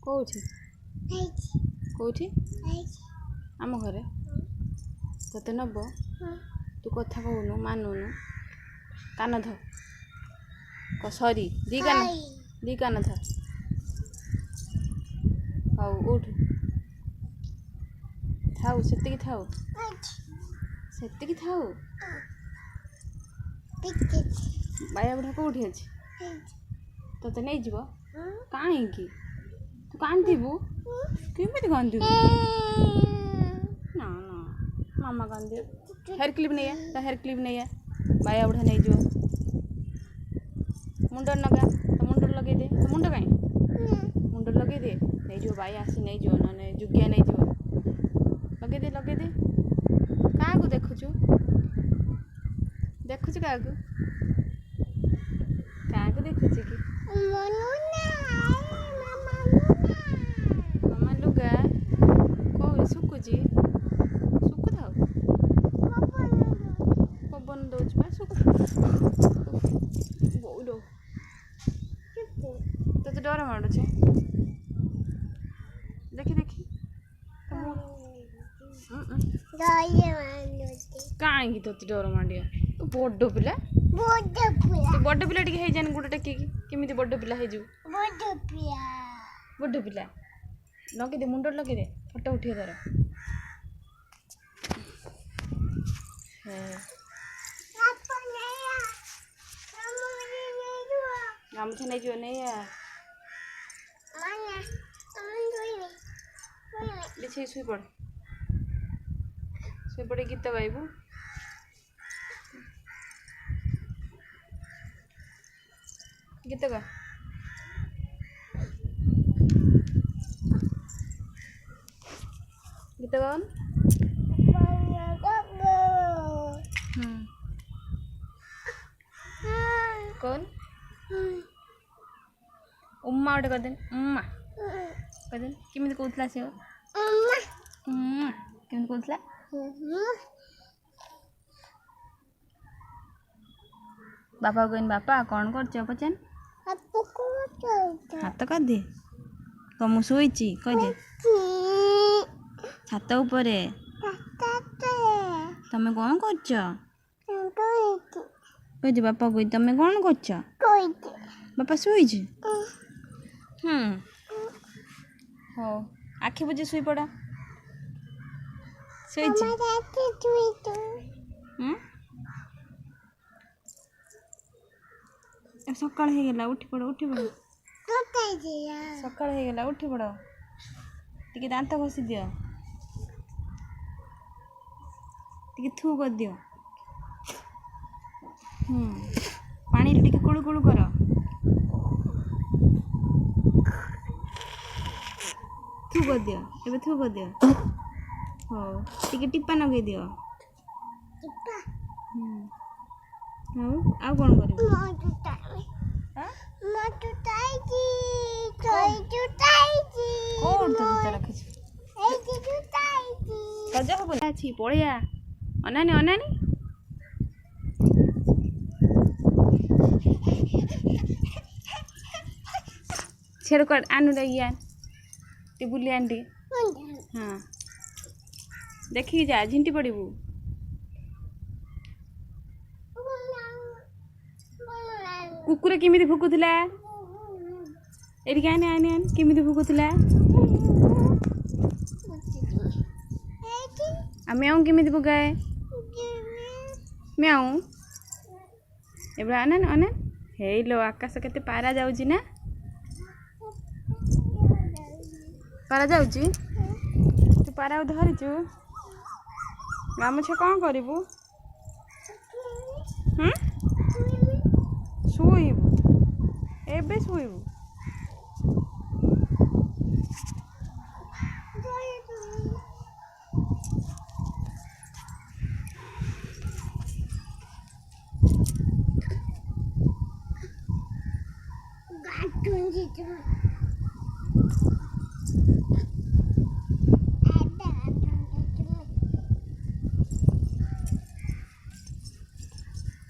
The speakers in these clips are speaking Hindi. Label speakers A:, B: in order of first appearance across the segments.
A: कौठी कौठी आम घरे तते नब तू कथा कहूनु मानुनु कान ध सरी दी कान ध हौ उठ थाऊ सेतिकी थाऊ बाया बुढ़ा कौटी अच्छी तोते नहीं जीव कहीं तू कांदीबू केमी कांदीबू ना ना मामा कांदे हेयर क्लिप नहीं है हेयर क्लिप नहीं है बाया बुढ़ा नहीं जीव मुंड लगा तो मुंड लगे दे तो मुंड कहीं मुंड लगे दे नहीं जीव बाया आसी नहीं जीव ना जुगिया नहीं जीव लगे दे क्या देखुचु क्या देखुची कि मामा लुगा कौ सुकुची सुकु थाउ पवन दौच सुकु बहुत तो डर माड़ुचे देखी कहीं तो डर माड़िया बड़ पिला बड़ पिला टे गोटे टेकिकी केमी बड़ पिला बड़ पिला लगे दे मुंड लगे दे फोटो उठे तार गामछा नहीं जो नहीं बिछे शुई पड़े गीत गाइबू गीत गा गीत गाओ कौन उम्मा गोटे करदेन उम्मा करदेन केमी कहूला से केमी कहूला बापा कहन बापा कौन कर पचान हाथ कर दे कम शोची कहे छात ऊपर तमें कौन कर बापा कह तमें कौन कर बापा शोच हो आखि बुझे शुई पड़ा सकाळ हो गला उठी पड़ सकाळ हो गला उठी पड़ टी दांत घसी दियो टी थू कर दियो पानी टी कुलु कुलु कर थू कर दियो एबे थू कर दियो हो टी टिप्पा नगे दियो आ कौन कर पड़िया अनानी अनानी छेड़ कर आनु आन ती बुली आन टी हाँ देखिए जा झिंटी पड़बू कुकुर केमी भुकुला एटिक आने आने आने केमी भुकुला म्याऊ केमी भुकाए म्याऊ एबे अनन अनन हे लो आकाश केते पारा जाउची ना पारा जाउची तू पारा धरिचु गामुछे कौन करिबू शुईबू एबे शुईबू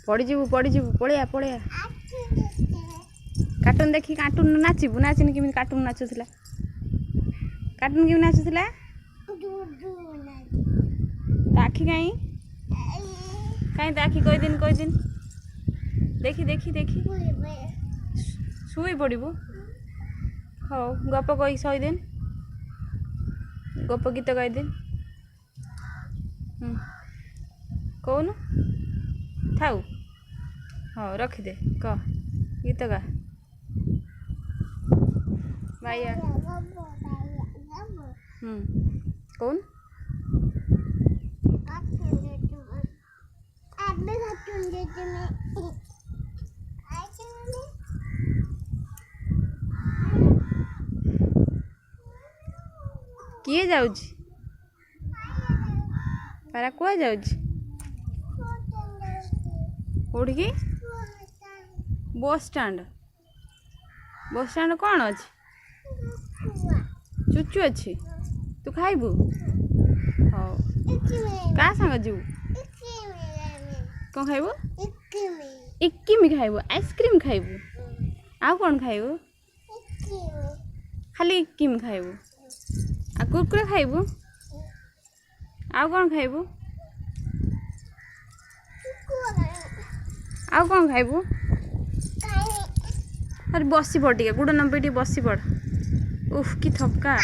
A: पड़ीजु पड़िया कार्टून देखी कार्टून नाचबू नाचनी केमी कार्टून नाचुला कार्टून केमी नाचुला आखि कहीं कहीं आखि कोई दिन देखी देखी देखी शुई पड़ू हौ गप कही सहीदेन गप गीत गाईदेन कौन थाऊ हाँ रखिदे कह गीत गा भाइया कौन किए जाउची पारा कुआ जाउची कोठी बस स्टैंड कौन अच्छी चुचु अच्छी तू खाइबू हाँ क्या सांग जीव कौन खाइबू इक्कीमी खाइबू आइसक्रीम खाइबू आउ कौन खाइबू खाली इक्कीमी खाइबू आ कुरकुरे खाइबू आउ कौन खाइबू आउ कौन खाइबू अरे बसी पड़ टे गुड़ नंबर बसी पड़ उफ की थपका